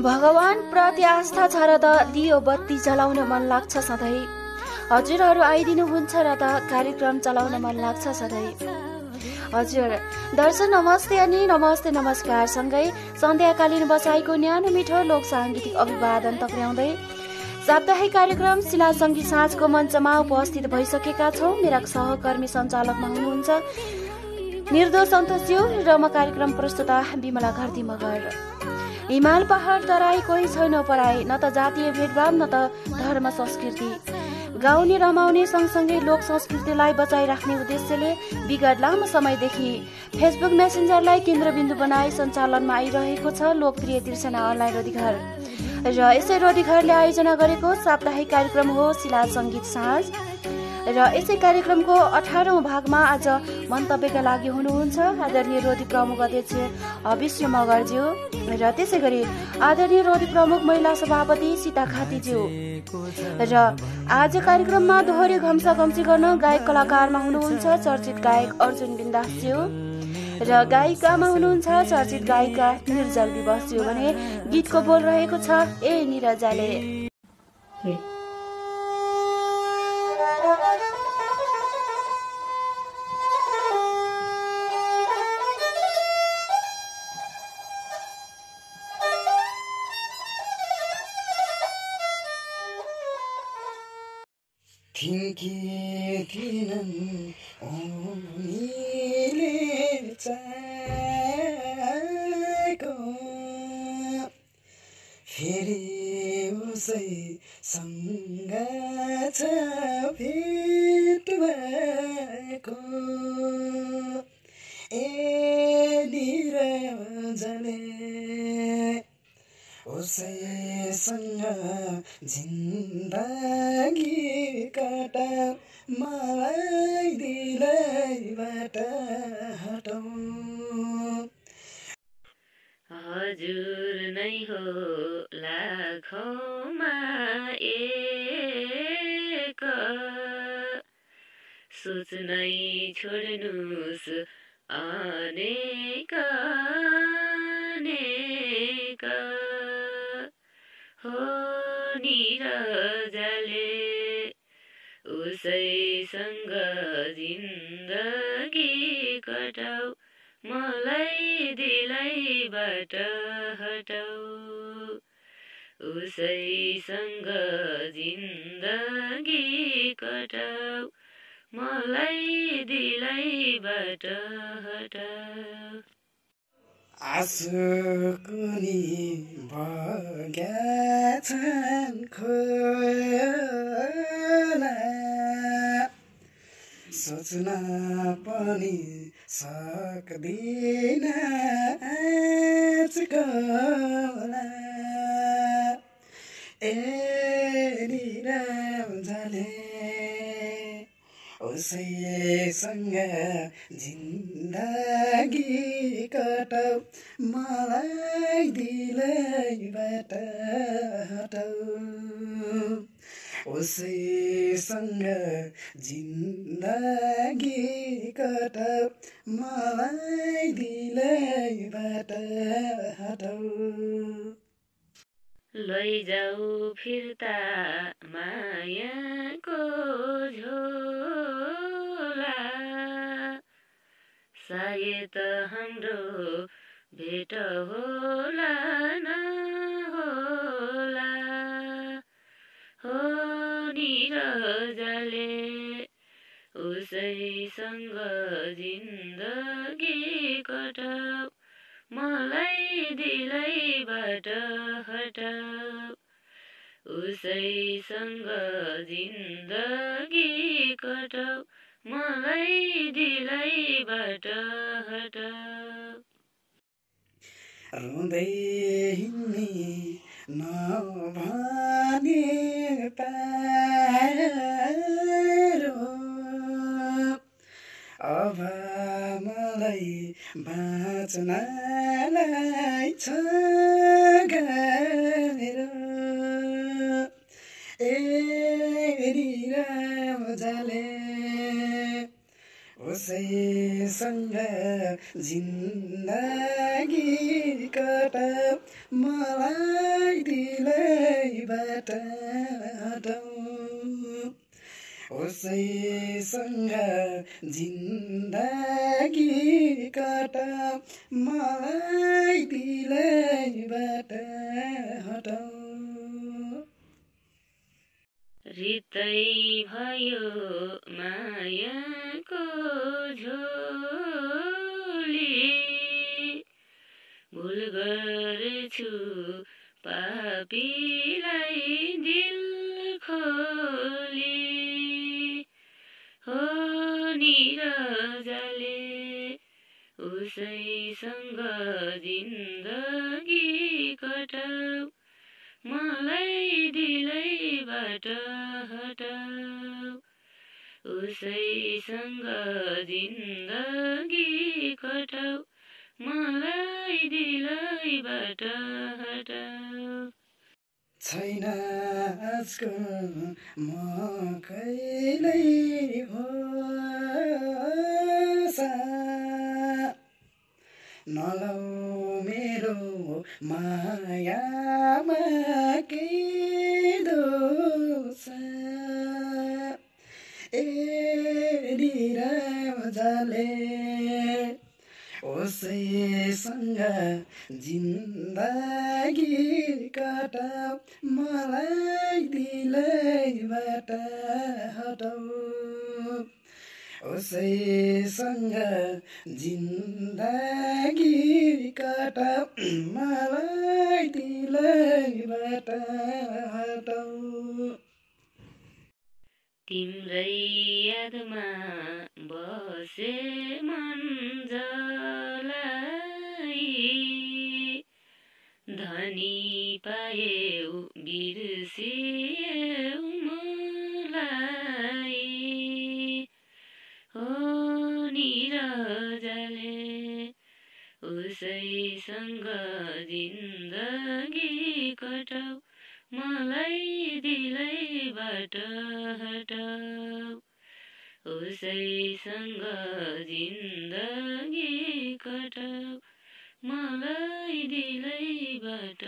भगवान प्रति आस्था छ र त दियो बत्ती जलाउन मन लाग्छ सधैँ। हजुरहरू आइदिनुहुन्छ र त कार्यक्रम चलाउन मन लाग्छ सधैँ। हजुर दर्शन नमस्ते अनि नमस्ते नमस्कार सँगै सन्ध्याकालीन बसाइको न्यानो मिठो लोक साङ्गीतिक अभिवादन टक्राउँदै साप्ताहिक कार्यक्रम शिला सङ्गीत साँझको मञ्चमा उपस्थित भइसकेका छौँ। मेरा सहकर्मी सञ्चालकमा हुनुहुन्छ निर्दोष सन्तोषज्यू र म कार्यक्रम प्रस्तुता बिमला घरती मगर। हिमाल पहाड तराई कोही छैन पराई, न त जातीय भेदभाव न त धर्म संस्कृति। गाउने रमाउने सँगसँगै लोक संस्कृतिलाई बचाइराख्ने उद्देश्यले विगत लामो समयदेखि फेसबुक मेसेन्जरलाई केन्द्रबिन्दु बनाई सञ्चालनमा आइरहेको छ लोकप्रिय तिर्सना अनलाइन रोडीघर। र यसै रोडीघरले आयोजना गरेको साप्ताहिक कार्यक्रम हो शिला सङ्गीत साँझ। र यसै कार्यक्रमको 18औं भागमा आज मन्तव्यका लागि हुनुहुन्छ आदरणीय रोधी प्रमुख अध्यक्ष विष्णु मगरज्यू र त्यसै गरी आदरणीय रोधी प्रमुख महिला सभापति सीता खातीज्यू। र आज कार्यक्रममा दोहोरी घम्सा घम्सी गर्न गायक कलाकारमा हुनुहुन्छ चर्चित गायक अर्जुन बिन्दासज्यू र गायिकामा हुनुहुन्छ चर्चित गायिका निर्जल विवशज्यू भने गीतको बोल रहेको छ ए निरजाले। थिनन् उनीले चाहेको फेरि उसैसँग छ भेट भएको ए निरजले उसैसँग जिन्दगी काटा मलाई दिलैबाट हटाऊ। हजुर नै हो लाखौँमा एक, सोच्नै छोड्नुस् अनेक अनेक हो निरजले उसैसँग जिन्दगी कटाऊ मलाई दिलैबाट हटाऊ। उसैसँग जिन्दगी कटाऊ मलाई दिलैबाट हटाऊ। आँसुकुनी बग्याछन् खोला, सोच्न पनि सक्दिन आजकला ए निरजले उसैसँग जिन्दगी कटाऊ मलाई दिलैबाट हटाऊ। उसैसँग जिन्दगी कटाऊ मलाई दिलैबाट हटाऊ। लैजाऊ फिर्ता मायाको झोला, सायद हाम्रो भेट होला नहोला हो निरजले उसैसँग जिन्दगी कटाऊ मलाई दिलैबाट हटाऊ। उसैसँग जिन्दगी कटाऊ मलाई दिलैबाट हटाऊ। रुँदै हिँड्ने नभने पारो अब मलाई बाँच्नलाई छ गाह्रो ए निरजले उसैसँग जिन्दगी कटाऊ मलाई दिलैबाट हटाऊ उसैसँग जिन्दगी काटा मलाई दिलैबाट हटाऊ रित्तै भयो मायाको झोली भुल गरेछु पापीलाई दिल खोली हो निरजले उसैसँग जिन्दगी कटाऊ मलाई दिलैबाट हटाऊ उसैसँग जिन्दगी कटाऊ मलाई दिलैबाट हटाऊ छैन आजको म कहिल्यै होसा नलौ मेरो मायामा केही दोष ए निरजले उसैसँग जिन्दगी काटाऊ मलाई दिलैबाट हटाऊ उसैसँग जिन्दगी काटाऊ मलाई दिलैबाट हटाऊ तिम्रै यादमा बसे मन जलाई धनी पाएऊ बिर्सिएऊ मलाई हो निरजले उसैसँग जिन्दगी कटाऊ मलाई दिलैबाट हटाऊ उसैसँग जिन्दगी कटाऊ मलाई दिलैबाट